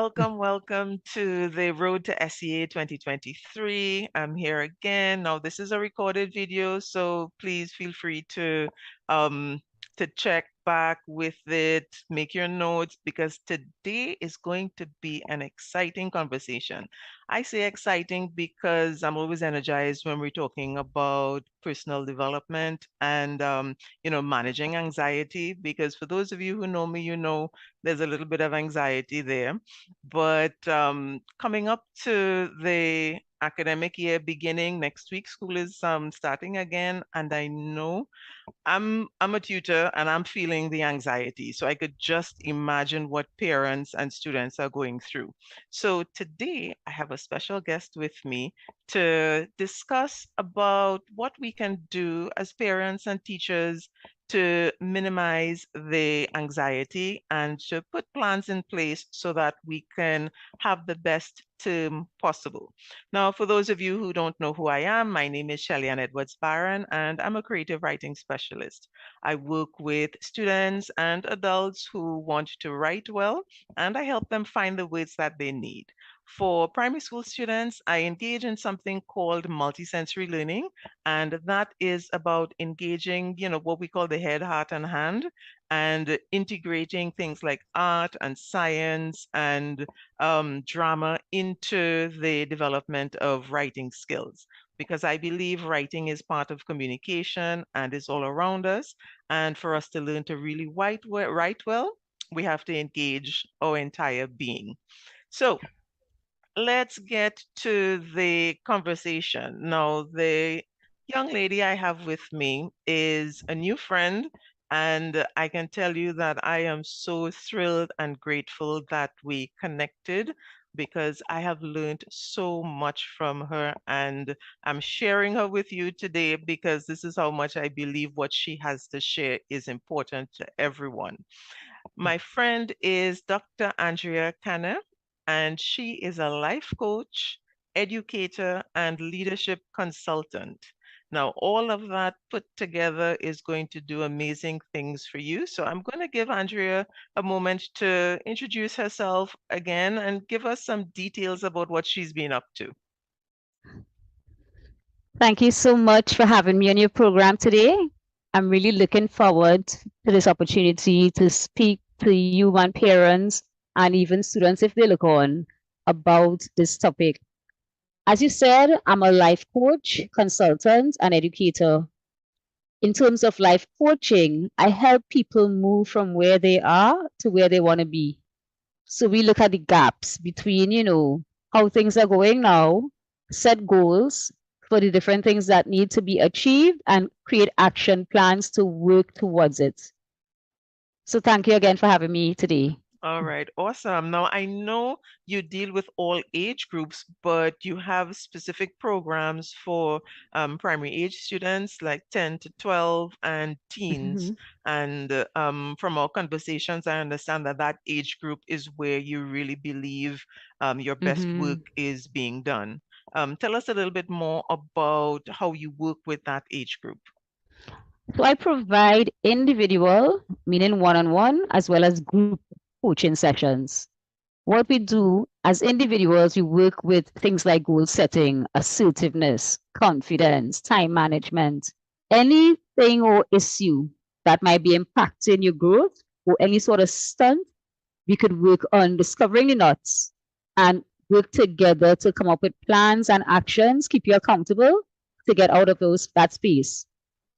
welcome to the Road to SEA 2023. I'm here again. Now, this is a recorded video, so please feel free um, to check back with it, make your notes, because today is going to be an exciting conversation. I say exciting because I'm always energized when we're talking about personal development and managing anxiety, because for those of you who know me, you know there's a little bit of anxiety there. But coming up to the academic year beginning next week, school is starting again, and I know I'm a tutor and I'm feeling the anxiety. So I could just imagine what parents and students are going through. So today I have a special guest with me to discuss about what we can do as parents and teachers to minimize the anxiety and to put plans in place so that we can have the best term possible. Now, for those of you who don't know who I am, my name is Shelly Ann Edwards Barron, and I'm a creative writing specialist. I work with students and adults who want to write well, and I help them find the words that they need. For primary school students, I engage in something called multisensory learning, and that is about engaging, what we call the head, heart, and hand, and integrating things like art and science and drama into the development of writing skills. Because I believe writing is part of communication and is all around us. And for us to learn to really write well, we have to engage our entire being. So let's get to the conversation. Now, the young lady I have with me is a new friend, and I can tell you that I am so thrilled and grateful that we connected because I have learned so much from her, and I'm sharing her with you today because this is how much I believe what she has to share is important to everyone. My friend is Dr. Andrea Kanneh, and she is a life coach, educator, and leadership consultant. Now, all of that put together is going to do amazing things for you. So I'm going to give Andrea a moment to introduce herself again and give us some details about what she's been up to. Thank you so much for having me on your program today. I'm really looking forward to this opportunity to speak to you and parents and even students if they look on about this topic. As you said, I'm a life coach, consultant, and educator. In terms of life coaching, I help people move from where they are to where they want to be. So we look at the gaps between, how things are going now, set goals for the different things that need to be achieved, and create action plans to work towards it. So thank you again for having me today. All right, awesome. Now, I know you deal with all age groups, but you have specific programs for primary age students like 10 to 12 and teens. Mhm. And from our conversations, I understand that that age group is where you really believe your best work Mhm. is being done. Tell us a little bit more about how you work with that age group. So I provide individual, meaning one-on-one, as well as group coaching sessions. What we do as individuals, we work with things like goal setting, assertiveness, confidence, time management, anything or issue that might be impacting your growth or any sort of stunt. We could work on discovering the nuts and work together to come up with plans and actions, keep you accountable to get out of that space.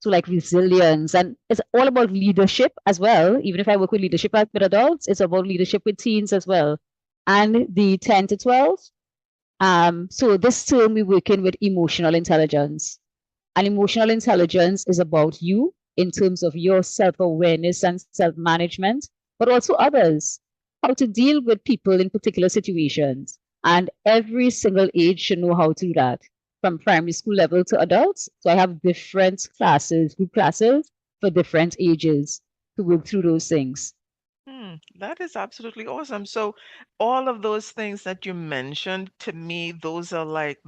So like resilience, and it's all about leadership as well. Even if I work with leadership with adults, it's about leadership with teens as well. And the 10 to 12. So this term we're working with emotional intelligence. And emotional intelligence is about you in terms of your self-awareness and self-management, but also others, how to deal with people in particular situations. And every single age should know how to do that, from primary school level to adults. So I have different classes, group classes for different ages to work through those things. That is absolutely awesome. So all of those things that you mentioned, to me, those are like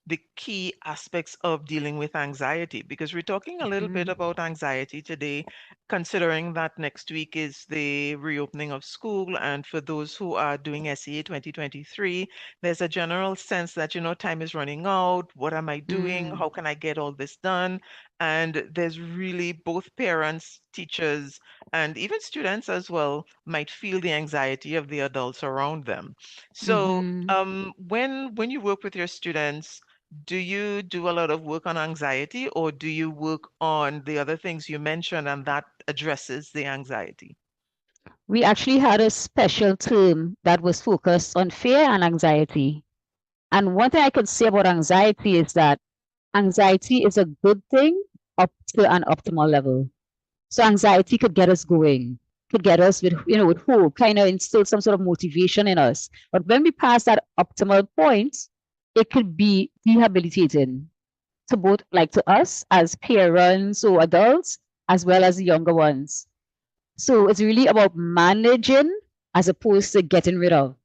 the key aspects of dealing with anxiety, because we're talking a little bit Mhm. about anxiety today, considering that next week is the reopening of school. And for those who are doing SEA 2023, there's a general sense that, time is running out. What am I doing? Mm. How can I get all this done? And there's really both parents, teachers, and even students as well might feel the anxiety of the adults around them. So, Mhm. when you work with your students, do you do a lot of work on anxiety, or do you work on the other things you mentioned and that addresses the anxiety? We actually had a special term that was focused on fear and anxiety. And one thing I could say about anxiety is that anxiety is a good thing up to an optimal level. So anxiety could get us going, could get us with, with hope, kind of instill some sort of motivation in us. But when we pass that optimal point, it could be debilitating to both, like to us as parents or adults, as well as the younger ones. So it's really about managing as opposed to getting rid of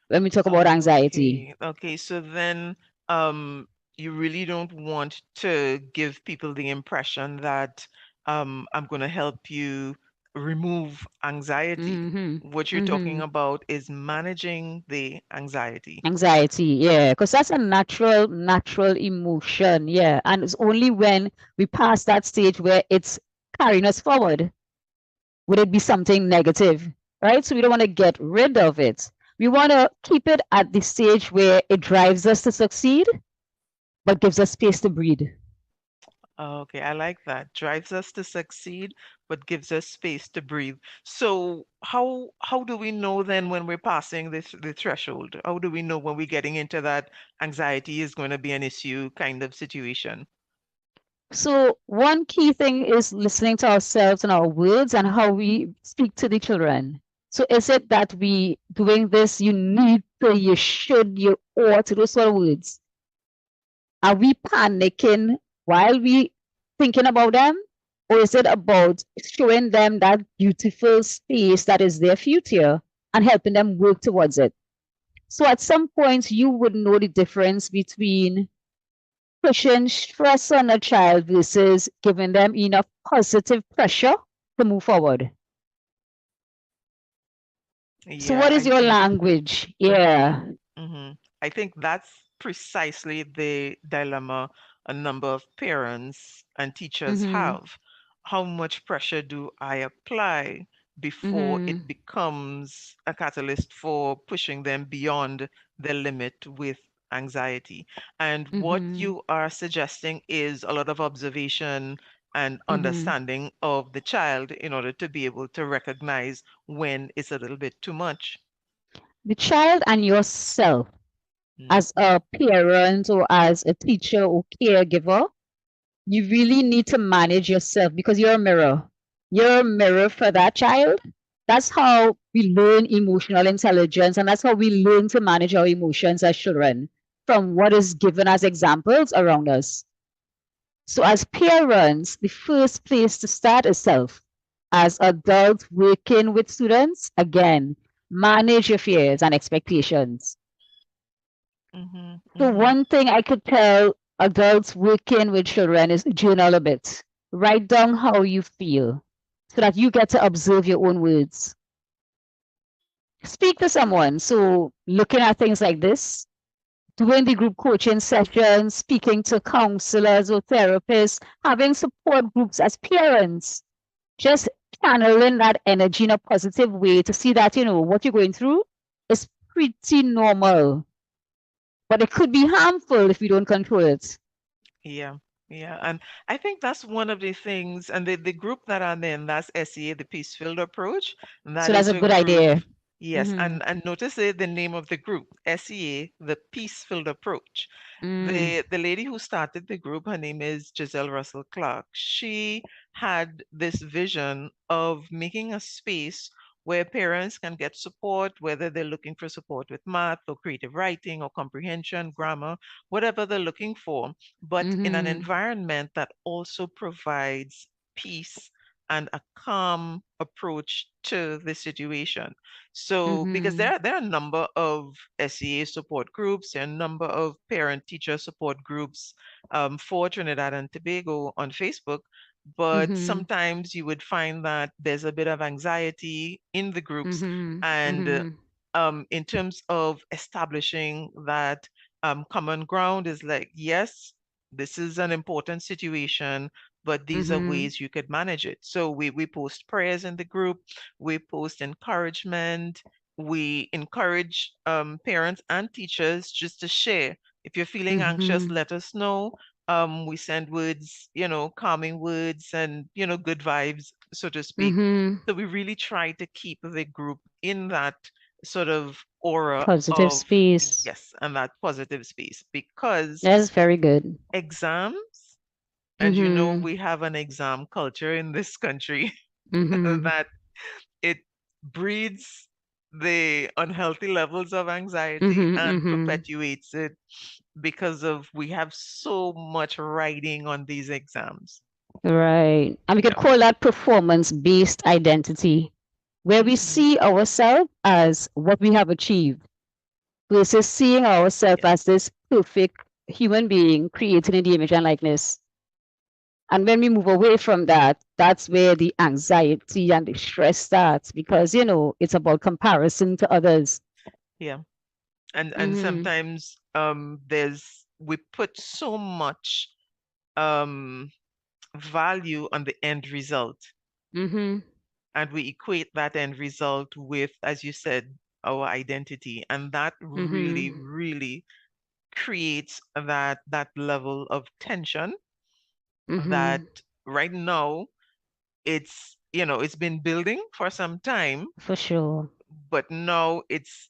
when we talk about anxiety. Okay, okay. So then, um, you really don't want to give people the impression that I'm going to help you remove anxiety. Hmm. What you're talking Hmm. about is managing the anxiety. Anxiety, yeah, because that's a natural emotion, yeah. And it's only when we pass that stage where it's carrying us forward would it be something negative, right? So we don't want to get rid of it. We want to keep it at the stage where it drives us to succeed, but gives us space to breathe. Okay, I like that. Drives us to succeed, but gives us space to breathe. So how do we know then when we're passing the threshold? How do we know when we're getting into that anxiety is going to be an issue kind of situation? So one key thing is listening to ourselves and our words and how we speak to the children. So is it that we doing this, you need to, you should, you ought, those sort of words? Are we panicking while we thinking about them? Or is it about showing them that beautiful space that is their future and helping them work towards it? So at some point, you would know the difference between pushing stress on a child versus giving them enough positive pressure to move forward. So, Yeah, what is I your think. language? Yeah. I think that's precisely the dilemma a number of parents and teachers Mm-hmm. have. How much pressure do I apply before Mm-hmm. it becomes a catalyst for pushing them beyond the limit with anxiety? And what Mm-hmm. you are suggesting is a lot of observation and Mm-hmm. understanding of the child in order to be able to recognize when it's a little bit too much. The child and yourself, Mm, as a parent or as a teacher or caregiver, you really need to manage yourself because you're a mirror. You're a mirror for that child. That's how we learn emotional intelligence, and that's how we learn to manage our emotions as children from what is given as examples around us. So, as parents, the first place to start is self. As adults working with students, again, manage your fears and expectations. mhm, So mhm. one thing I could tell adults working with children is journal a bit. Write down how you feel so that you get to observe your own words. Speak to someone. So looking at things like this, doing the group coaching sessions, speaking to counselors or therapists, having support groups as parents, just channeling that energy in a positive way to see that, what you're going through is pretty normal, but it could be harmful if we don't control it. Yeah, yeah. And I think that's one of the things, and the group that I'm in, that's SEA, the Peacefield approach. And So that that's is a a good group, idea. yes. Mm-hmm. And notice the name of the group, SEA, the Peacefield approach. Mm. The lady who started the group, her name is Giselle Russell Clark. She had this vision of making a space where parents can get support, whether they're looking for support with math or creative writing or comprehension, grammar, whatever they're looking for, but in an Mm-hmm. environment that also provides peace and a calm approach to the situation. So, because Mm-hmm. there are a number of SEA support groups, there are a number of parent-teacher support groups for Trinidad and Tobago on Facebook, but Mm-hmm. sometimes you would find that there's a bit of anxiety in the groups, Mm-hmm. and Mm-hmm. in terms of establishing that common ground is like, yes, this is an important situation, but these are Mm-hmm. ways you could manage it. So we post prayers in the group, we post encouragement, we encourage parents and teachers just to share. If you're feeling anxious, Mm-hmm. let us know. We send words, calming words and, good vibes, so to speak. Mm-hmm. So we really try to keep the group in that sort of aura Positive of, space. yes, and that positive space, because That's very good. exams, and Mm-hmm. we have an exam culture in this country Mm-hmm. that it breeds the unhealthy levels of anxiety Mm-hmm. and Mm-hmm. perpetuates it because of we have so much riding on these exams. Right. And we could Yeah. call that performance-based identity, where we Hmm. see ourselves as what we have achieved versus seeing ourselves Yes. as this perfect human being created in the image and likeness. And when we move away from that, that's where the anxiety and the stress starts because, it's about comparison to others. Yeah. And Mm-hmm. sometimes we put so much um value on the end result, Mm-hmm. and we equate that end result with, as you said, our identity, and that really, Mm-hmm. really creates that level of tension that Mm-hmm. right now it's been building for some time, For sure. but now it's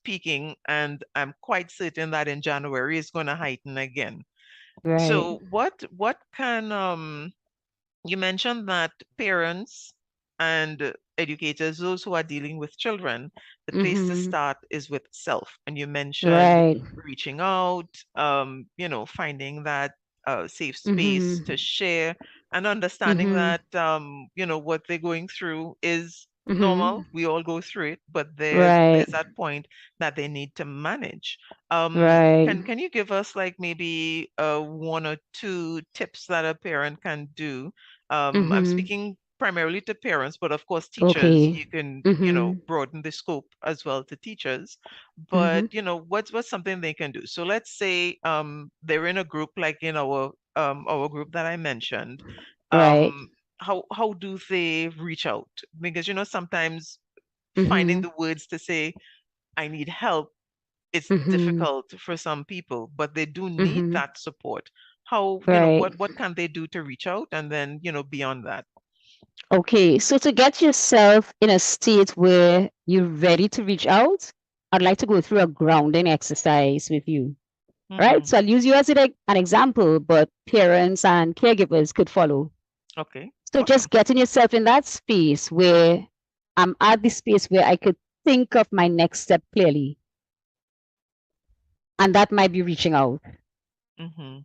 peaking, and I'm quite certain that in January it's going to heighten again. Right. So what can you mentioned that parents and educators, those who are dealing with children, the place to Mm-hmm. start is with self. And you mentioned Right. reaching out, finding that safe space to Mm-hmm. share, and understanding Mm-hmm. that, what they're going through is Mm-hmm. normal. We all go through it, but there's Right. that point that they need to manage. Right. Can you give us like maybe one or two tips that a parent can do? I'm Mm-hmm. speaking primarily to parents, but of course, teachers, Okay. you can, Mm-hmm. broaden the scope as well to teachers. But, Mm-hmm. what's something they can do? So let's say they're in a group like in our group that I mentioned. Right. Um, how do they reach out? Because, sometimes finding Mm-hmm. the words to say, I need help, it's Mm-hmm. difficult for some people, but they do need Mm-hmm. that support. How, Right. what can they do to reach out? And then, beyond that. Okay. So to get yourself in a state where you're ready to reach out, I'd like to go through a grounding exercise with you. Right. Hmm. So I'll use you as an example, but parents and caregivers could follow. Okay, So awesome. just getting yourself in that space where I'm at the space where I could think of my next step clearly. And that might be reaching out. Hmm.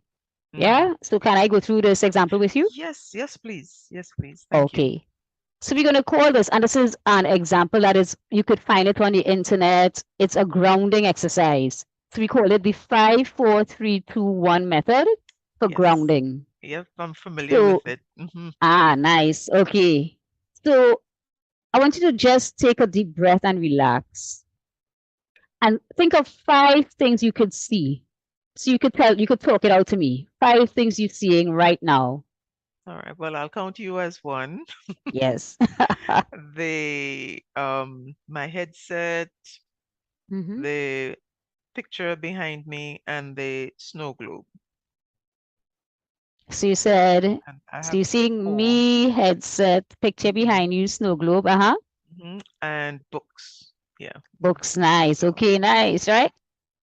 Hmm. Yeah. So can I go through this example with you? Yes, yes, please. Yes, please. Thank you. Okay. So we're going to call this, and this is an example that is, you could find it on the internet. It's a grounding exercise. So we call it the 5, 4, 3, 2, 1 method for Yes. grounding. Yep, I'm familiar with So, it. Hmm. nice. Okay. So I want you to just take a deep breath and relax and think of 5 things you could see. So you could talk it out to me. 5 things you're seeing right now. All right. Well, I'll count you as one. Yes. The my headset, Hmm. the picture behind me, and the snow globe. So you said, And I so have you're seeing four. me, headset, picture Hmm. behind you, snow globe, uh-huh. And books. Yeah. Books, nice. So, Okay, nice, right?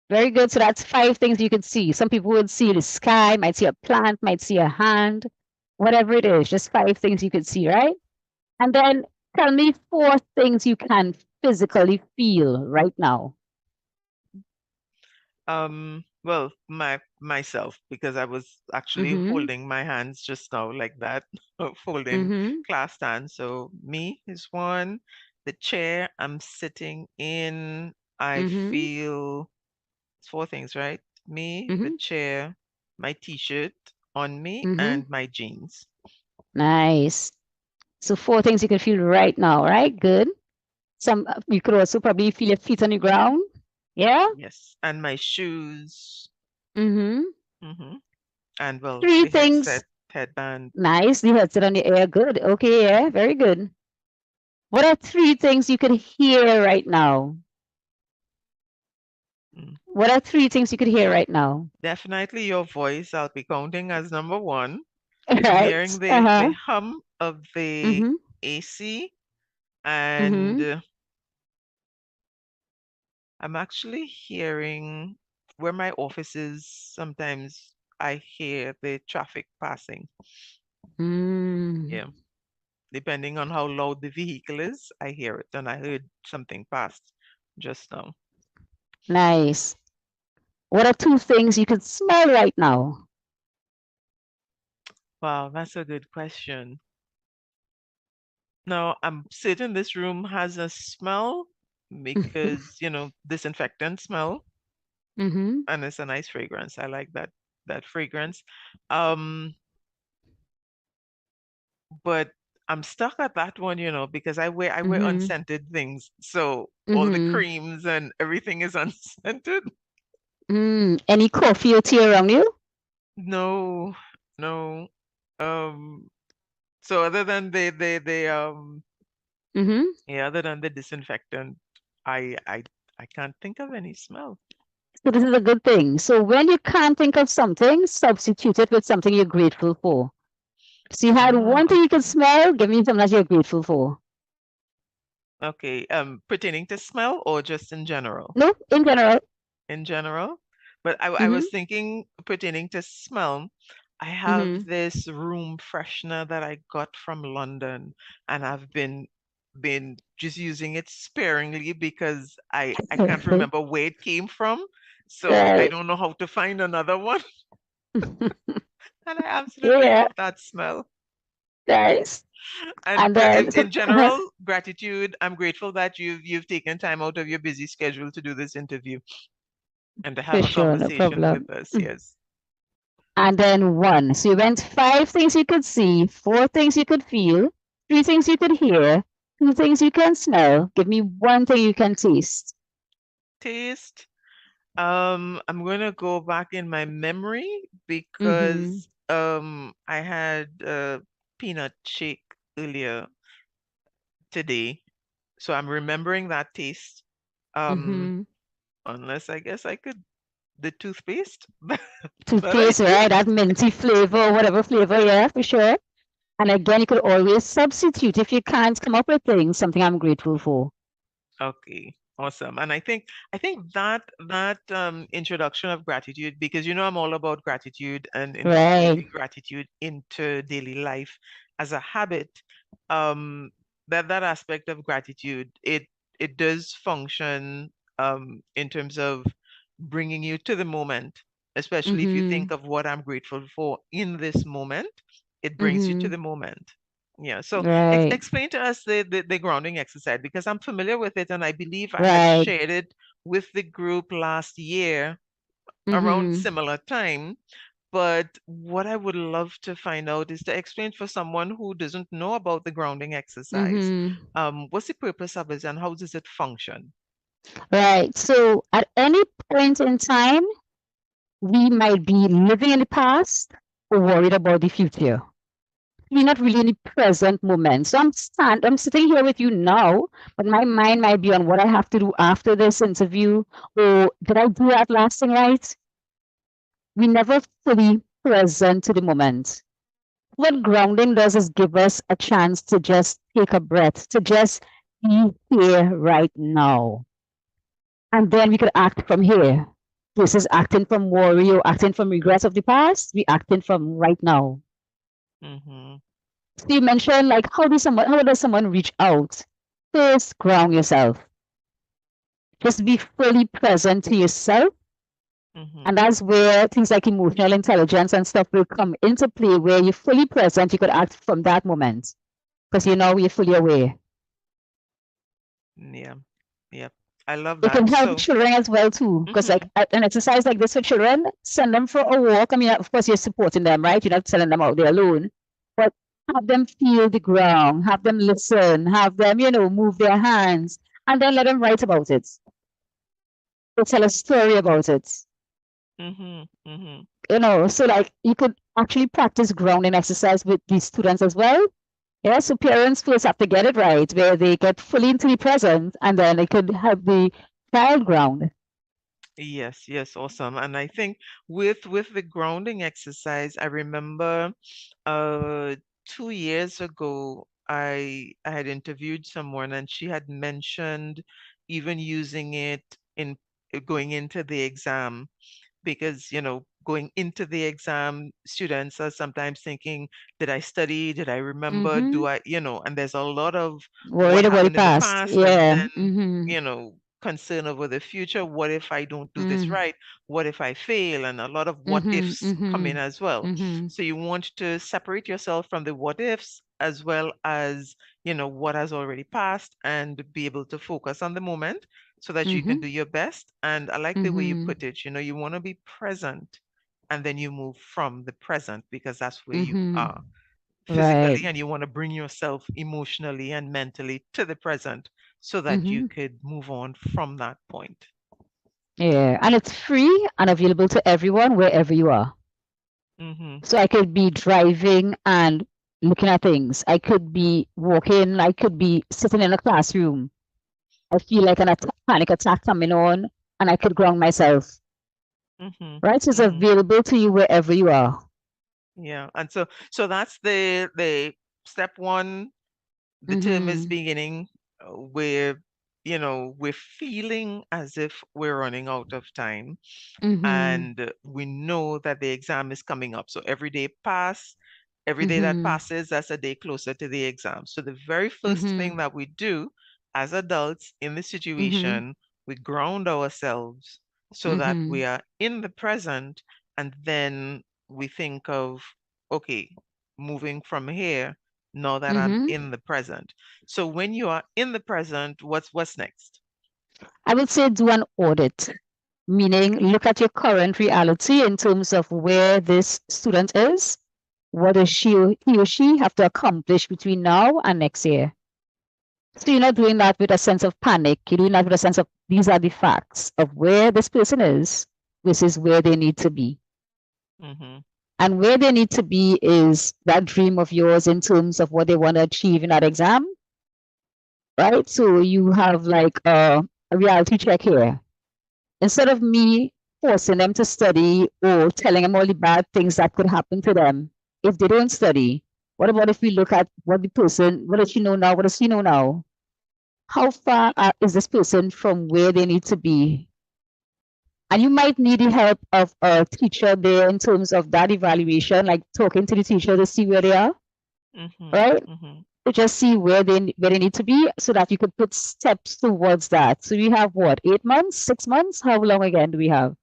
Very good. So that's 5 things you could see. Some people would see the sky, might see a plant, might see a hand, whatever it is, just 5 things you could see, right? And then tell me 4 things you can physically feel right now. Well, myself, because I was actually Mm-hmm. holding my hands just now like that, folding Mm-hmm. class stand. So me is one. The chair I'm sitting in, I Mm-hmm. feel it's four things, right? Me, the Mm-hmm. chair, my t-shirt on me, Mm-hmm. and my jeans. Nice. So 4 things you can feel right now, right? Good. Some you could also probably feel your feet on the ground. Yeah. Yes, and my shoes. Mm-hmm. Hmm. And well, Three the things. headset, headband. Nice. The headset on the air. Good. Okay. Yeah. Very good. What are 3 things you could hear right now? Mm. What are 3 things you could hear right now? Definitely your voice, I'll be counting as number one. I'm Right. hearing the Uh-huh. hum of the Mm-hmm. AC, Mm-hmm. and I'm actually hearing where my office is. Sometimes I hear the traffic passing. Mm. Yeah, depending on how loud the vehicle is, I hear it. And I heard something pass just now. Nice. What are 2 things you could smell right now? Wow, that's a good question. Now, I'm certain this room has a smell because, disinfectant smell, Mm-hmm. and it's a nice fragrance. I like that fragrance. Um, but I'm stuck at that one, because I wear Mm-hmm. unscented things. So all the Mm-hmm. creams and everything is unscented. Any coffee or tea around you? No, no. So other than Mm-hmm. other than the disinfectant, I I I can't think of any smell. So this is a good thing. So when you can't think of something, substitute it with something you're grateful for. So you had Ah, one thing you can okay. smell, give me something that you're grateful for. Okay. Pertaining to smell or just in general? No, in general. In general. But I Mm-hmm. was thinking pertaining to smell, I have Mm-hmm. this room freshener that I got from London, and I've been just using it sparingly because I can't remember where it came from. So I Right. don't know how to find another one. And I absolutely Yeah, love that smell. nice. And And then so in general, gratitude. I'm grateful that you've taken time out of your busy schedule to do this interview and to for have a sure, no conversation problem. with us. Yes. And then one. So you went 5 things you could see, 4 things you could feel, 3 things you could hear, 2 things you can smell. Give me one thing you can taste. Taste. I'm gonna go back in my memory Mm-hmm. because I had peanut shake earlier today. So I'm remembering that taste. Um, Mm-hmm. unless I guess I could the toothpaste that I Toothpaste, right? use. That minty flavor, whatever flavor, yeah, for sure. And again, you could always substitute if you can't come up with things, something I'm grateful for. Okay, awesome. And I think that introduction of gratitude, because I'm all about gratitude and Right. incorporating gratitude into daily life as a habit. Um, that aspect of gratitude, it does function in terms of bringing you to the moment, especially if you Mm-hmm. think of what I'm grateful for in this moment, it brings you to Mm-hmm. the moment. Yeah. So Right. explain to us the grounding exercise because I'm familiar with it and I believe I had Right. shared it with the group last year around Mm-hmm. similar time. But what I would love to find out is to explain for someone who doesn't know about the grounding exercise. Mm-hmm. What's the purpose of it and how does it function? Right. So at any point in time, we might be living in the past or worried about the future. We're not really in the present moment. So I'm sitting here with you now, but my mind might be on what I have to do after this interview. Or did I do that last thing right? We never fully present to the moment. What grounding does is give us a chance to just take a breath, to just be here right now. And then we could act from here. This is acting from worry or acting from regrets of the past. We acting from right now. Mm-hmm. So you mentioned like how does someone reach out? First, ground yourself. Just be fully present to yourself And that's where things like emotional intelligence and stuff will come into play, where you're fully present, you could act from that moment because you know you're fully aware. Yeah. Yep. I love It can that. help So, children as well too, because like an exercise like this for children, send them for a walk. I mean, of course, you're supporting them, right? You're not sending them out there alone, but have them feel the ground, have them listen, have them, move their hands, and then let them write about it. Or tell a story about it. So like you could actually practice grounding exercise with these students as well. Yeah, so parents first have to get it right, where they get fully into the present, and then they could have the child ground. yes, yes, awesome. And I think with the grounding exercise, I remember uh 2 years ago, I had interviewed someone and she had mentioned even using it in going into the exam, because going into the exam, students are sometimes thinking, did I study, did I remember, Mm-hmm. do I, and there's a lot of what Worried about the happened in the past. past, and Yeah. then Mm-hmm. concern over the future. What if I don't do this Mm-hmm. right? What if I fail? And a lot of what Mm-hmm. ifs come Mm-hmm. in as well. Mm-hmm. So you want to separate yourself from the what ifs, as well as what has already passed, and be able to focus on the moment so that you can Mm-hmm. do your best. And I like the way you Mm-hmm. put it. You want to be present, and then you move from the present, because that's where you Mm-hmm. are Right. physically, and you want to bring yourself emotionally and mentally to the present so that you Mm-hmm. could move on from that point. Yeah. And it's free and available to everyone wherever you are. Mm-hmm. So I could be driving and looking at things. I could be walking. I could be sitting in a classroom. I feel like an panic attack coming on, and I could ground myself. Mm-hmm. Right? So it's Mm-hmm. available to you wherever you are. Yeah. And so that's the step one. The term is Mm-hmm. beginning. We're feeling as if we're running out of time, Mm-hmm. and we know that the exam is coming up. So every day that Mm-hmm. passes, that's a day closer to the exam. So the very first Mm-hmm. thing that we do as adults in the Mm-hmm. situation, we ground ourselves so that Mm-hmm. we are in the present, and then we think of, okay, moving from here, now that I'm Mm-hmm. in the present. So when you are in the present, what's next? I would say do an audit, meaning look at your current reality in terms of where this student is. What does he or she have to accomplish between now and next year? So you're not doing that with a sense of panic. You're doing that with a sense of these are the facts of where this person is versus where they need to be. Mm-hmm. And where they need to be is that dream of yours in terms of what they want to achieve in that exam, right? So you have like a reality check here. Instead of me forcing them to study or telling them all the bad things that could happen to them if they don't study, what about if we look at what does she know now? What does she know now? How far is this person from where they need to be? And you might need the help of a teacher there in terms of that evaluation, like talking to the teacher to see where they are, Mm-hmm. right? Mm-hmm. To just see where they need to be so that you could put steps towards that. So we have what, 8 months, 6 months? How long again do we have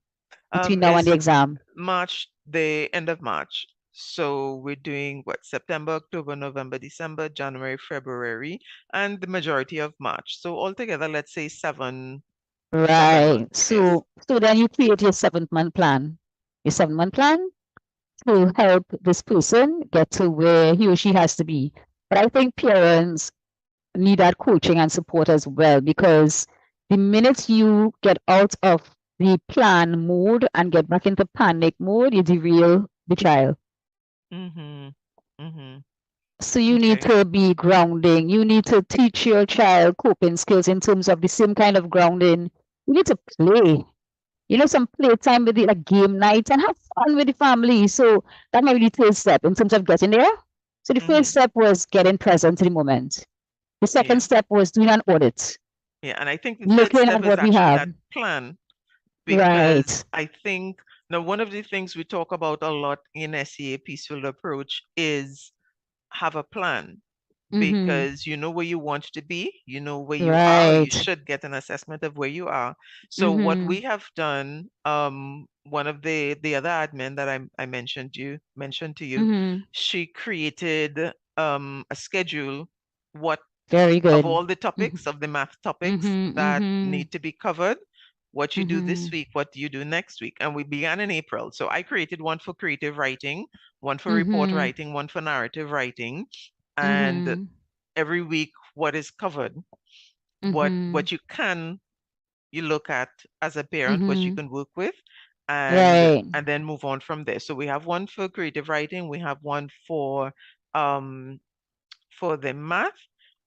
between now and the Is exam? March, the end of March. So we're doing what, September, October, November, December, January, February, and the majority of March. So altogether, let's say seven Right. months. Yes. So then you create your 7 month plan. Your 7 month plan to help this person get to where he or she has to be. But I think parents need that coaching and support as well, because the minute you get out of the plan mode and get back into panic mode, you derail the child. Mm-hmm. Mm-hmm. So you need Okay. to be grounding. You need to teach your child coping skills in terms of the same kind of grounding. You need to play. Some playtime with the like game night and have fun with the family. So that might be the third step in terms of getting there. So the first Mm-hmm. step was getting present in the moment. The second Yeah. step was doing an audit, Yeah. And I think the third looking step at is what we actually have. that plan, because Right. I think now one of the things we talk about a lot in SEA Peaceful Approach is have a plan, Mhm. because you know where you want to be, you know where you are, or you Right. should get an assessment of where you are. So what we Mhm. have done, one of the other admin that I mentioned to you, Mhm. she created a schedule, what Very of good. all the Mhm. topics, of the math topics Mhm. that Mhm. need to be covered, what you do this Mhm. week, what do you do next week. And we began in April. So I created one for creative writing, one for report Mhm. writing, one for narrative writing, and Mhm. every week what is covered, Mhm. what you look at as a parent, what you Mhm. can work with, and Right. and then move on from there. So we have one for creative writing, we have one um for the math.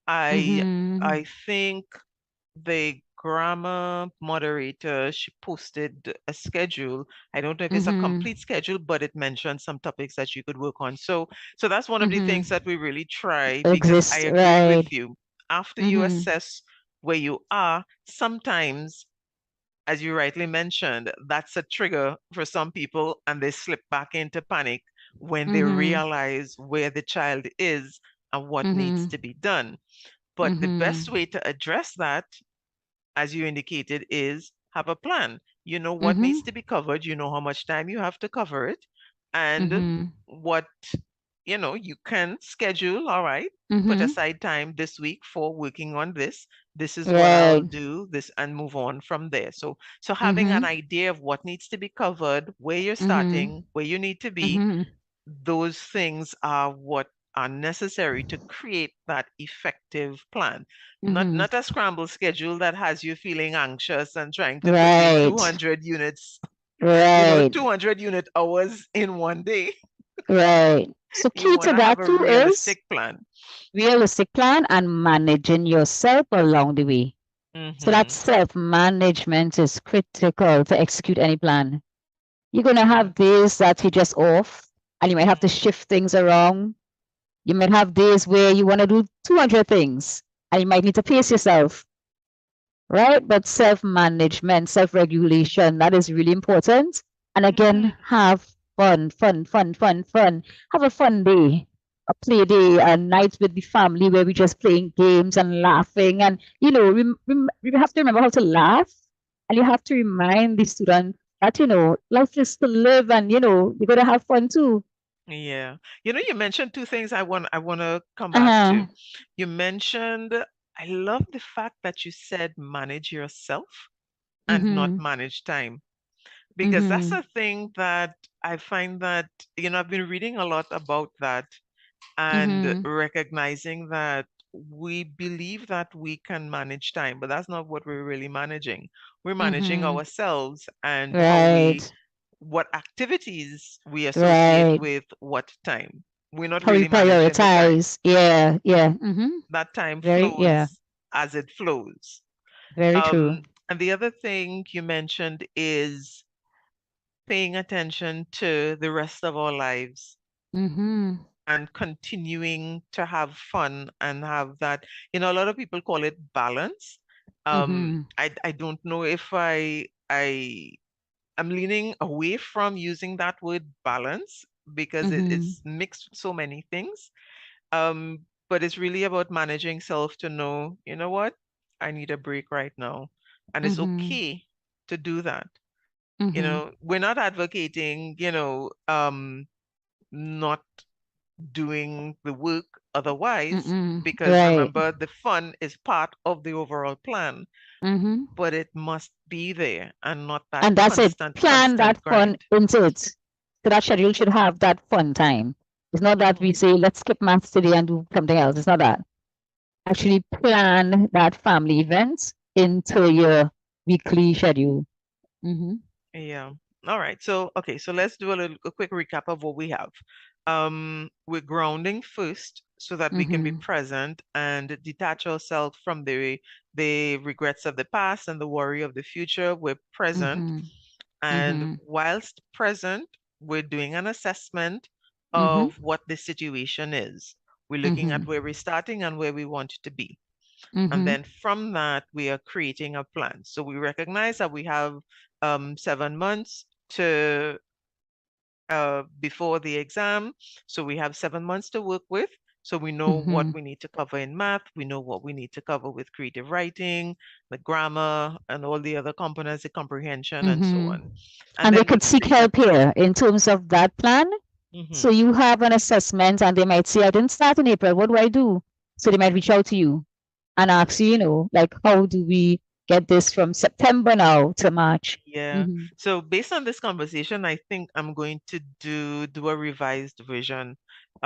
I Mhm. I think the grammar moderator, she posted a schedule. I don't know if it's a Mhm. complete schedule, but it mentioned some topics that you could work on. So that's one of the Mhm. things that we really try, because I Exist. agree with Right. you. After you Mhm. assess where you are, sometimes, as you rightly mentioned, that's a trigger for some people and they slip back into panic when they Mhm. realize where the child is and what needs Mhm. to be done. But the best Mhm. way to address that, as you indicated, is have a plan. You know what needs Mhm. to be covered, you know how much time you have to cover it, and Mhm. what you can schedule. All right, put Mhm. aside time this week for working on this. This is what I'll Right. do, this, and move on from there. So having an Mhm. idea of what needs to be covered, where you're Mhm. starting, where you need to be, Mhm. those things are what are necessary to create that effective plan. Mhm. Not a scramble schedule that has you feeling anxious and trying to put in Right. 200 units, Right. 200 unit hours in one day. Right. So You key want to to have that a too is realistic plan. realistic plan and managing yourself along the way. So that Mm-hmm. self-management is critical to execute any plan. You're gonna Yeah. have days that you're just off and you might have to Mm-hmm. shift things around. You might have days where you want to do 200 things and you might need to pace yourself, right? But self-management, self-regulation, that is really important. And Mm-hmm. again, have fun, fun, fun, fun, fun. Have a fun day, a play day, a night with the family where we're just playing games and laughing. And, you have to remember how to laugh. And you have to remind the student that, life is to live and, you got to have fun too. Yeah. You mentioned two things I want to come back Uh-huh. to. You mentioned, I love the fact that you said manage yourself and not Mm-hmm. manage time, because that's Mm-hmm. a thing that I find that, I've been reading a lot about that, and Mm-hmm. recognizing that we believe that we can manage time, but that's not what we're really managing. We're managing Mm-hmm. ourselves and Right. what activities we associate Right. with what time. We're not How we really managing the time. prioritize. Yeah, yeah. Mm-hmm. That time Very, yeah, flows as it flows. very true. And the other thing you mentioned is paying attention to the rest of our lives Mm-hmm. and continuing to have fun and have that, a lot of people call it balance. Mm-hmm. I don't know if I'm leaning away from using that word balance, because Mm-hmm. it's mixed with so many things. But it's really about managing self to know, you know what, I need a break right now. And it's Mm-hmm. okay to do that. Mm-hmm. We're not advocating, not doing the work otherwise, Mm-mm. because Right. remember, the fun is part of the overall plan, Mm-hmm. but it must be there and not that And that's it. Plan that constant fun grind. into it. So that schedule should have that fun time. It's not that we Hmm. say, let's skip maths today and do something else. It's not that. Actually plan that family event into your weekly schedule. Mm-hmm. Yeah. All right. So, okay. So let's do a quick recap of what we have. We're grounding first so that we can be Mm-hmm. present and detach ourselves from the regrets of the past and the worry of the future. We're present, Mm-hmm. and Mm-hmm. whilst present, we're doing an assessment Mm-hmm. of what the situation is. We're looking Mm-hmm. at where we're starting and where we want to be. And Mm-hmm. then from that, we are creating a plan. So we recognize that we have 7 months to before the exam. So we have 7 months to work with. So we know what Mm-hmm. we need to cover in math, we know what we need to cover with creative writing, the grammar, and all the other components, the comprehension, and so Mm-hmm. on. And And they then could we'll seek stick that. help here in terms of that plan. So Hmm. you have an assessment and they might say, I didn't start in April. What do I do? So they might reach out to you and ask you, like, how do we get this from September now to March? Yeah. Mm-hmm. So based on this conversation, I think I'm going to do a revised version.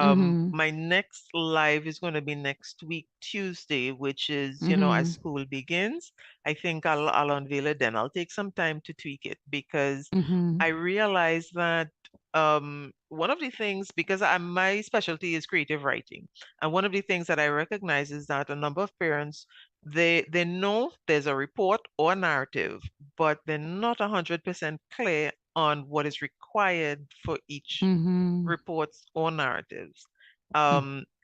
Mm-hmm. My next live is going to be next week, Tuesday, which is, as Mm-hmm. school begins. I think I'll unveil it then. I'll take some time to tweak it because Mm-hmm. I realize that one of the things, because my specialty is creative writing, and one of the things that I recognize is that a number of parents, they know there's a report or narrative, but they're not 100% clear on what is required for each Mm-hmm. reports or narratives.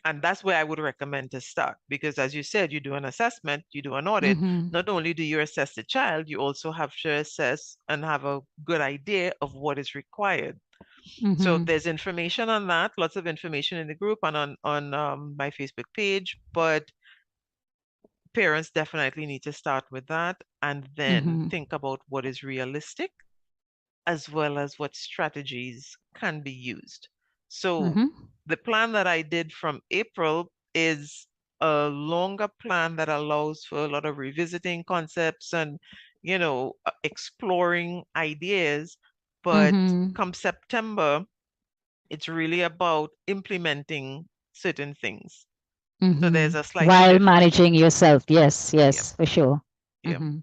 And that's where I would recommend to start because, as you said, you do an assessment, you do an audit. Mm-hmm. Not only do you assess the child, you also have to assess and have a good idea of what is required. So Mm-hmm. there's information on that, lots of information in the group and on my Facebook page, but parents definitely need to start with that and then Mm-hmm. think about what is realistic as well as what strategies can be used. So Mm-hmm. the plan that I did from April is a longer plan that allows for a lot of revisiting concepts and, exploring ideas. But Mm-hmm. come September, it's really about implementing certain things. So Mm-hmm. there's a slight While shift. managing yourself. Yes, Yeah, yes, for sure. yeah. Mm-hmm.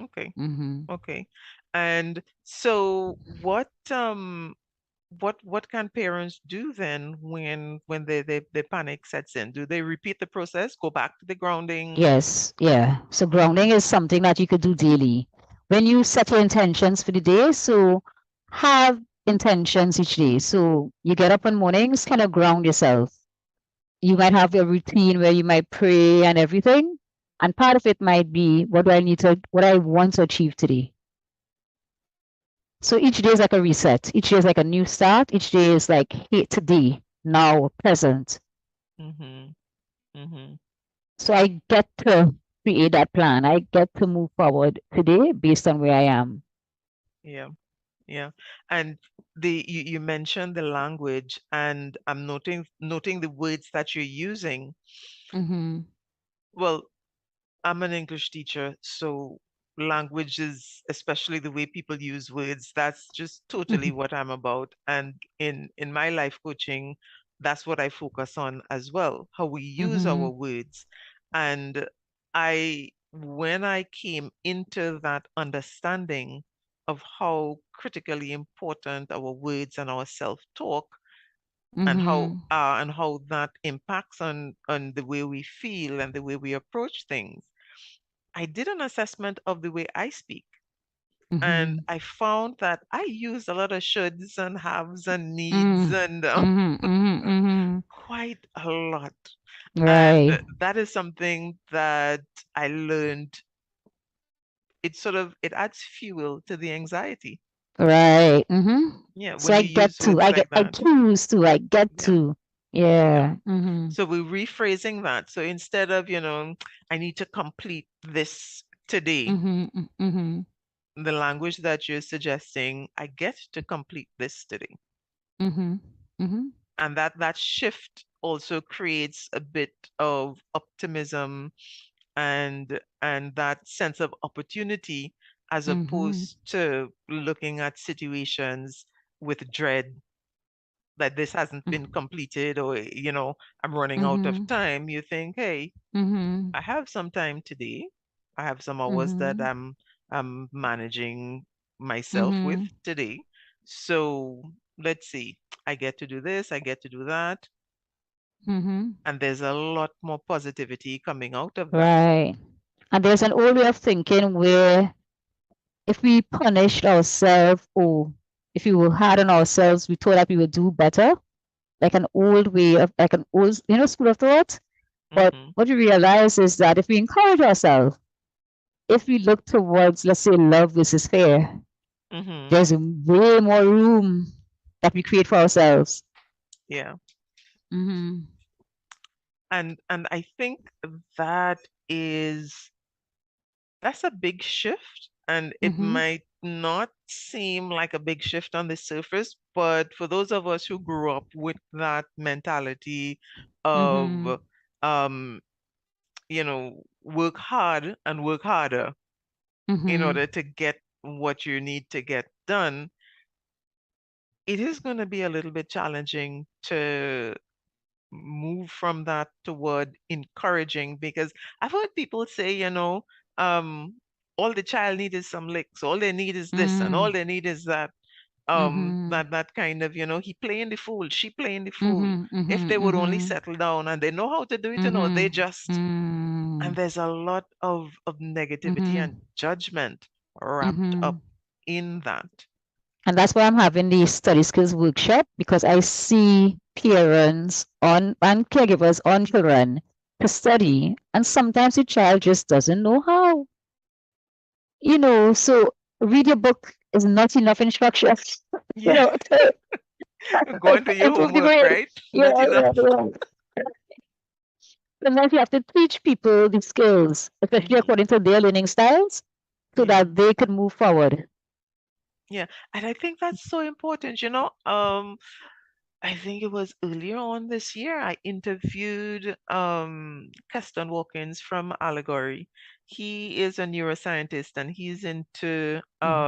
Okay, Mm-hmm. okay. And so what can parents do then when the panic sets in? Do they repeat the process, go back to the grounding? Yes, yeah. So Mm-hmm, grounding is something that you could do daily. When you set your intentions for the day, so have intentions each day. So you get up in mornings, kind of ground yourself. You might have a routine where you might pray and everything. And part of it might be what I want to achieve today. So each day is like a reset. Each day is like a new start. Each day is like, hey, today, now, present. mm-hmm, mm-hmm. So I get to create that plan. I get to move forward today based on where I am. Yeah, yeah. And you mentioned the language, and I'm noting the words that you're using. Mm-hmm. Well, I'm an English teacher, so language is, especially the way people use words, that's just totally what I'm about. And in my life coaching, that's what I focus on as well, how we use Mm-hmm. our words. And when I came into that understanding of how critically important our words and our self-talk Mm-hmm. and how that impacts on the way we feel and the way we approach things, I did an assessment of the way I speak, and Mm-hmm. I found that I use a lot of shoulds and haves and needs Mm-hmm. and Mm-hmm. Mm-hmm. quite a lot. And Right. that is something that I learned. It adds fuel to the anxiety. Right. Mm-hmm. Yeah, So when I you get use to, words like I that. choose to, I get Yeah, to. yeah. Yeah. Mm-hmm. So we're rephrasing that. So instead of, I need to complete this today, Mm-hmm. Mm-hmm. the language that you're suggesting, I get to complete this today. Mm-hmm. Mm-hmm. And that shift also creates a bit of optimism and that sense of opportunity as Mm-hmm. opposed to looking at situations with dread that this hasn't been completed or I'm running out of Mm-hmm. time. You think, hey, Mm-hmm. I have some time today. I have some hours that Mm-hmm. I'm managing myself with Mm-hmm. today. So let's see. I get to do this, I get to do that, Mm-hmm. and there's a lot more positivity coming out of that. Right. And there's an old way of thinking where if we punished ourselves or if we were hard on ourselves, we thought that we would do better, like an old way of, like an old, school of thought. But Mm-hmm. what we realize is that if we encourage ourselves, if we look towards, let's say, love versus fear, Mm-hmm. there's way more room that we create for ourselves. Yeah. Mm-hmm. And I think that is that's a big shift, and it Mm-hmm. might not seem like a big shift on the surface, but for those of us who grew up with that mentality Mm-hmm. of um, work hard and work harder in Mm-hmm. order to get what you need to get done, it is going to be a little bit challenging to move from that toward encouraging, because I've heard people say, um, all the child need is some licks, all they need is this, and all they need is that. Mm-hmm. That kind of, he playing the fool, she playing the fool. Mm-hmm. If Mm-hmm. they would only Mm-hmm. settle down and they know how to do it, they Mm-hmm. just, and Mm-hmm. there's a lot of negativity Mm-hmm. and judgment wrapped Mm-hmm. up in that. And that's why I'm having the study skills workshop, because I see parents on and caregivers on children to study, and sometimes the child just doesn't know how. So read your book is not enough instruction, Yeah, to go and do your improve the homework, grade. right? Yeah, Not enough. yeah, yeah. Sometimes you have to teach people the skills, especially Hmm. according to their learning styles, so Yeah. that they could move forward. Yeah, and I think that's so important. I think it was earlier on this year, I interviewed Keston Wilkins from Allegory. He is a neuroscientist and he's into Mhm.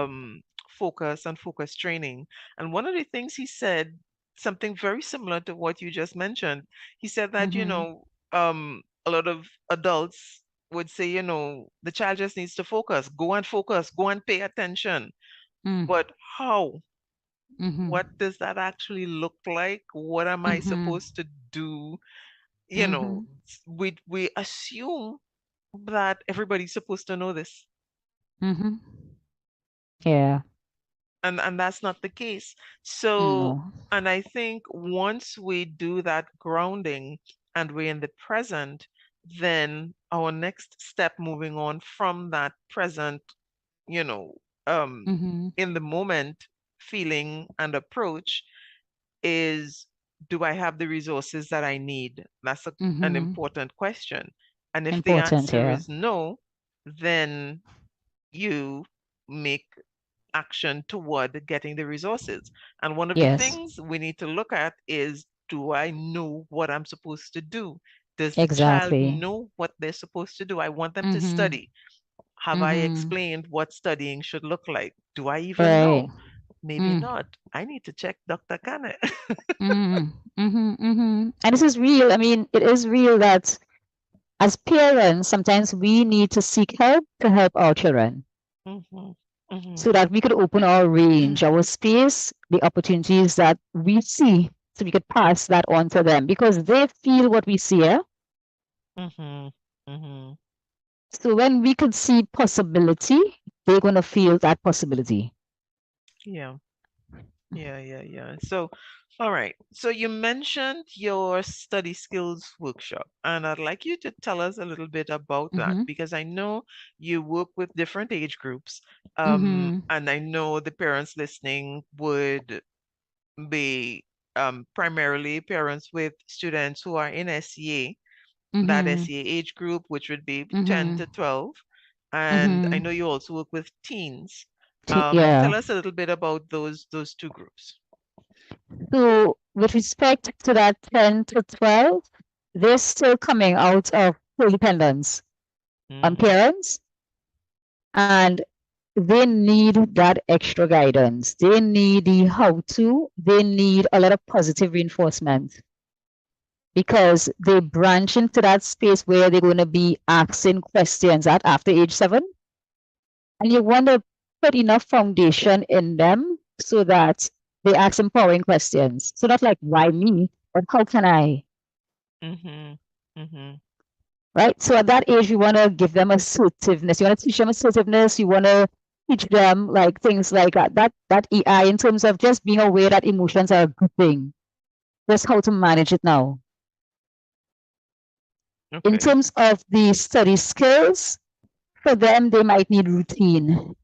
focus and focus training. And one of the things he said, something very similar to what you just mentioned, he said that, Mhm. a lot of adults would say, the child just needs to focus, go and pay attention. Mm. But how? What Mhm. does that actually look like? What am I Mhm. supposed to do? Mhm. We assume that everybody's supposed to know this, Mhm. Yeah. and that's not the case. So, No. and I think once we do that grounding and we're in the present, then our next step moving on from that present, you know, um, Mhm. in the moment feeling and approach is, do I have the resources that I need? That's an Mhm. important question. And if the Important, answer yeah. is no, then you make action toward getting the resources. And one of the Yes. things we need to look at is, do I know what I'm supposed to do? Does the child Exactly. know what they're supposed to do? I want them to Mhm. study. Have I Mhm. explained what studying should look like? Do I even Right. know? Maybe Mm. not. I need to check Dr. Kanneh. Mhm. Mhm. Mhm. And this is real. I mean, it is real that as parents, sometimes we need to seek help to help our children, Hmm. Hmm. so that we could open our range, our space, the opportunities that we see, so we could pass that on to them, because they feel what we see. Yeah? Hmm. Hmm. So when we could see possibility, they're going to feel that possibility. Yeah, yeah. So, all right. So you mentioned your study skills workshop, and I'd like you to tell us a little bit about that, Mm-hmm. because I know you work with different age groups, Mm-hmm. and I know the parents listening would be primarily parents with students who are in SEA, that Mm-hmm. SEA age group, which would be 10 Mm-hmm. to 12. And I Mm-hmm. know you also work with teens. Yeah. Tell us a little bit about those two groups. So with respect to that 10 to 12, they're still coming out of independence on Mm-hmm. parents, and they need that extra guidance. They need the how to, they need a lot of positive reinforcement, because they branch into that space where they're going to be asking questions at after age 7. And you want to put enough foundation in them so that they ask empowering questions. So not like, why me? But how can I? Mm-hmm. Mm-hmm. Right? So at that age, you want to give them assertiveness. You want to teach them assertiveness. You want to teach them like things like that EI, in terms of just being aware that emotions are a good thing. Just how to manage it now. In Okay. terms of the study skills, for them, they might need routine.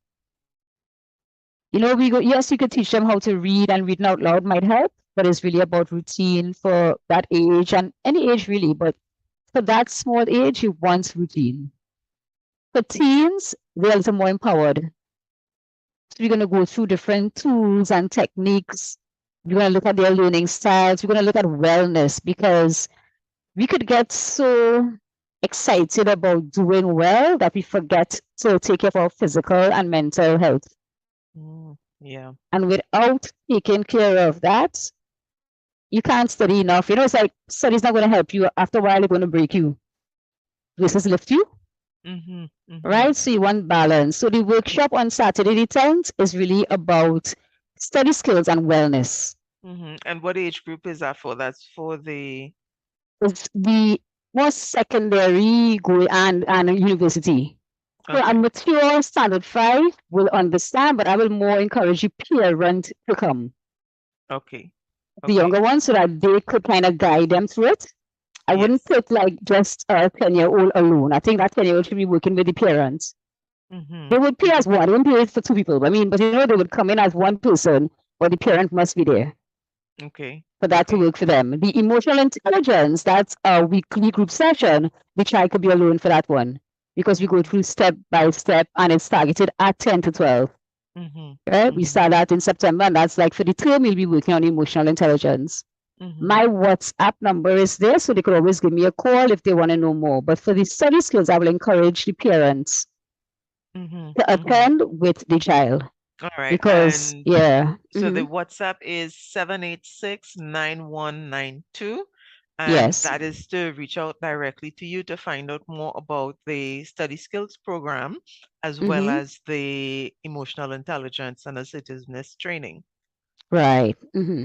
Yes, you could teach them how to read, and reading out loud might help, but it's really about routine for that age, and any age really. But for that small age, you want routine. For teens, they're a little more empowered. So we're going to go through different tools and techniques. We're going to look at their learning styles. We're going to look at wellness, because we could get so excited about doing well that we forget to take care of our physical and mental health. Yeah. And without taking care of that, you can't study enough. It's like study's not going to help you. After a while, it's going to break you versus lift you. Right? So you want balance. So the workshop on Saturday the 10th is really about study skills and wellness. And what age group is that for? That's for the... It's the more secondary and university. So a mature standard 5 will understand, but I will more encourage you parent to come. Okay. The younger ones, so that they could kind of guide them through it. I wouldn't put like just a 10-year-old alone. I think that 10-year-old should be working with the parents. They would pay as one. They wouldn't pay for 2 people. But they would come in as one person, but the parent must be there. Okay. For that to work for them. The emotional intelligence, that's a weekly group session. The child could be alone for that one, because we go through step by step, and it's targeted at 10 to 12. Right? We start that in September, and that's like for the term, we'll be working on emotional intelligence. My WhatsApp number is there, so they could always give me a call if they want to know more. But for the study skills, I will encourage the parents to attend with the child. All right. Because, And yeah. so the WhatsApp is 786-9192. And Yes. that is to reach out directly to you to find out more about the study skills program, as well as the emotional intelligence and assertiveness training. Right.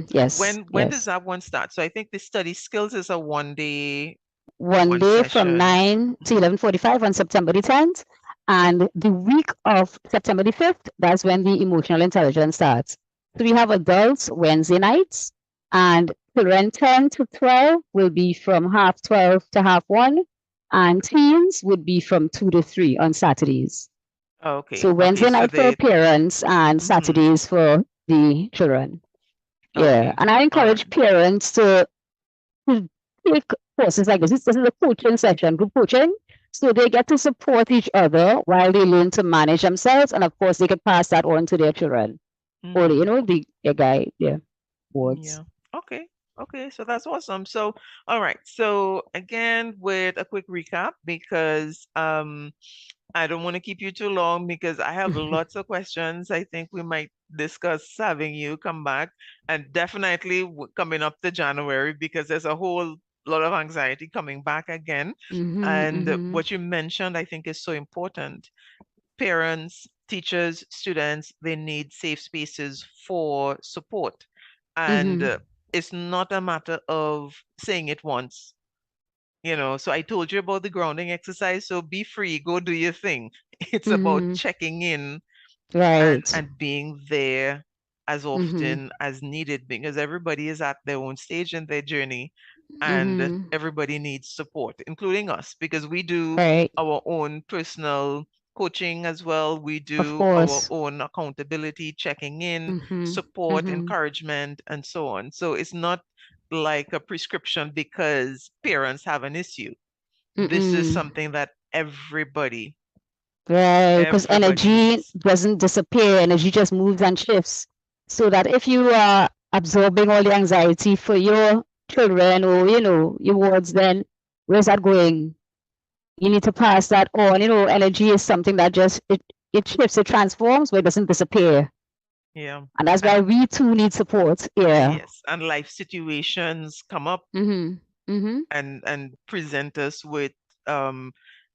Yes. When does that one start? So I think the study skills is a one day from 9 to 11:45 on September the 10th. And the week of September the 5th, that's when the emotional intelligence starts. So we have adults Wednesday nights, and children 10 to 12 will be from 12:30 to 1:30, and teens would be from 2 to 3 on Saturdays. Okay. So Wednesday night for parents and Saturdays for the children. Yeah. And I encourage parents to take courses like this. This is a coaching session, group coaching. So they get to support each other while they learn to manage themselves. And of course, they can pass that on to their children. Or, the guy, boards. Yeah. Okay. So that's awesome. So, all right. So again, with a quick recap, because I don't want to keep you too long, because I have lots of questions. I think we might discuss having you come back, and definitely coming up to January, because there's a whole lot of anxiety coming back again. And what you mentioned, I think, is so important. Parents, teachers, students, they need safe spaces for support. And it's not a matter of saying it once. So I told you about the grounding exercise. So be free, go do your thing. It's about checking in and being there as often as needed, because everybody is at their own stage in their journey, and everybody needs support, including us, because we do our own personal coaching as well. We do our own accountability, checking in, support, encouragement, and so on. So it's not like a prescription because parents have an issue. This is something that everybody because energy doesn't disappear. Energy just moves and shifts. So that if you are absorbing all the anxiety for your children or, your wards, then where's that going? You need to pass that on. Energy is something that just, it shifts, it transforms, but it doesn't disappear. Yeah. And that's why we too need support. Yeah. Yes. And life situations come up and present us with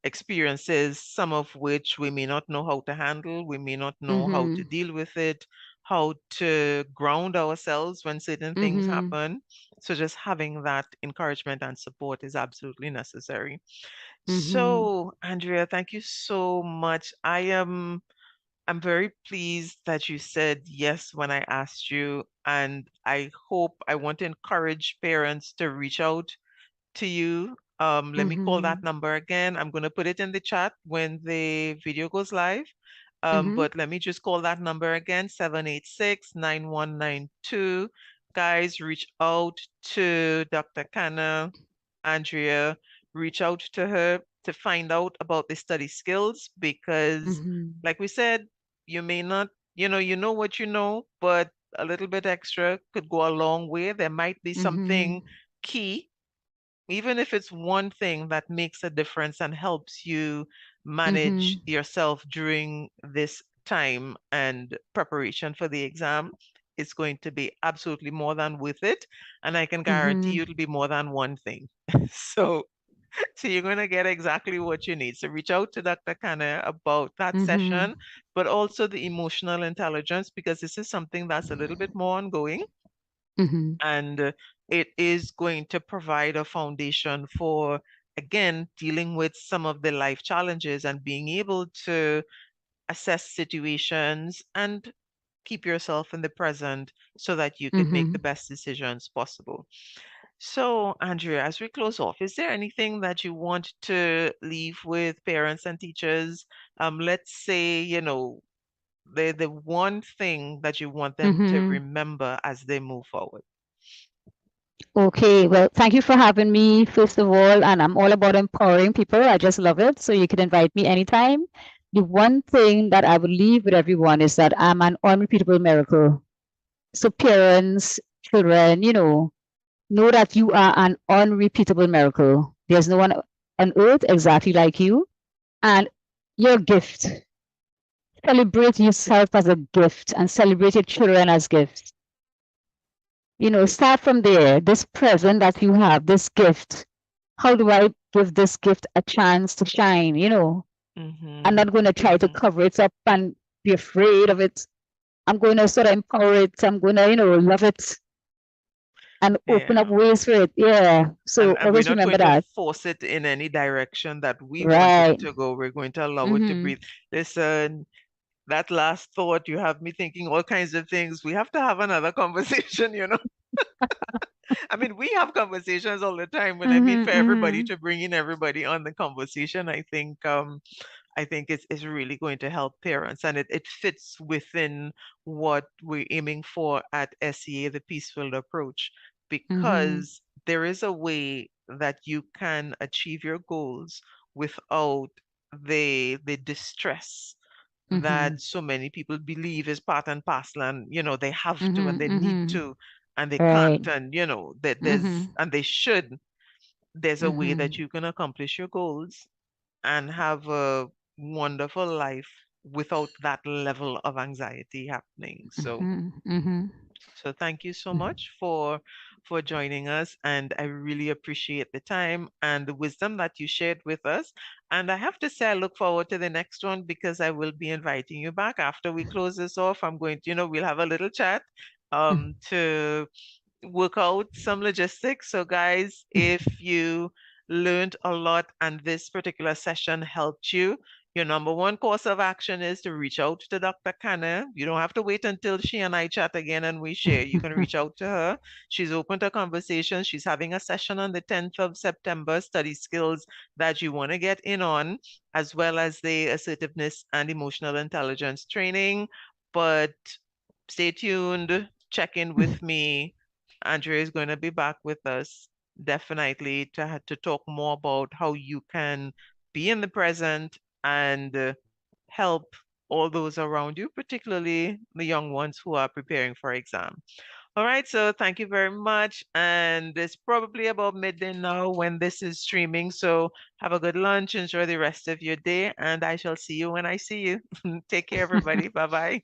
experiences, some of which we may not know how to handle. We may not know how to deal with it, how to ground ourselves when certain things happen. So just having that encouragement and support is absolutely necessary. So, Andrea, thank you so much. I'm very pleased that you said yes when I asked you, and I want to encourage parents to reach out to you. Let me call that number again. I'm going to put it in the chat when the video goes live. But let me just call that number again, 786-9192. Guys, reach out to Dr. Canna, Andrea. reach out to her to find out about the study skills because, Mhm. like we said, you may not, you know what you know, but a little bit extra could go a long way. There might be Mhm. something key, even if it's one thing that makes a difference and helps you manage Mhm. yourself during this time and preparation for the exam. It's going to be absolutely more than worth it. And I can guarantee you Mhm. it'll be more than one thing. So, so you're going to get exactly what you need. So reach out to Dr. Kanneh about that Mhm. session, but also the emotional intelligence, because this is something that's a little bit more ongoing, Mhm. and it is going to provide a foundation for, again, dealing with some of the life challenges and being able to assess situations and keep yourself in the present so that you could make the Mhm. best decisions possible. So, Andrea, as we close off, is there anything that you want to leave with parents and teachers? Let's say, the one thing that you want them to Mhm. remember as they move forward. Okay, well, thank you for having me, first of all. And I'm all about empowering people. I just love it. So you can invite me anytime. The one thing that I would leave with everyone is that I'm an unrepeatable miracle. So parents, children, know that you are an unrepeatable miracle. There's no one on earth exactly like you. And your gift. Celebrate yourself as a gift and celebrate your children as gifts. Start from there. This present that you have, this gift. How do I give this gift a chance to shine? I'm Mm-hmm. not going to try to Mm-hmm. cover it up and be afraid of it. I'm going to sort of empower it. I'm going to, love it and open up Yeah. ways for it. Yeah. And So and we're always not remember going to that. force it in any direction that we want it Right. to go. We're going to allow it to Mm-hmm. breathe. Listen, that last thought, you have me thinking all kinds of things. We have to have another conversation. I mean, we have conversations all the time, but I mean, Mm-hmm. for everybody Mm-hmm. to bring in everybody on the conversation, I think it's really going to help parents, and it fits within what we're aiming for at SEA, the peaceful approach, Mm-hmm. because there is a way that you can achieve your goals without the distress Mm-hmm. that so many people believe is part and parcel, and they have to and they Mm-hmm. need Mm-hmm. to and they Right. can't, and that Mm-hmm. they should. There's a way Mm-hmm. that you can accomplish your goals and have a wonderful life without that level of anxiety happening. So Mm-hmm. Mm-hmm. so thank you so much for joining us, and I really appreciate the time and the wisdom that you shared with us. And I have to say I look forward to the next one because I will be inviting you back after we close this off. I'm going to, we'll have a little chat to work out some logistics. So, guys, if you learned a lot and this particular session helped you, your number one course of action is to reach out to Dr. Kanneh. You don't have to wait until she and I chat again and we share. You can reach out to her. She's open to conversation. She's having a session on the 10th of September, study skills that you want to get in on, as well as the assertiveness and emotional intelligence training. But stay tuned, check in with me. Andrea is going to be back with us definitely to talk more about how you can be in the present and help all those around you, particularly the young ones who are preparing for exam. All right, so thank you very much. And it's probably about midday now when this is streaming. So have a good lunch, enjoy the rest of your day, and I shall see you when I see you. Take care, everybody. Bye bye.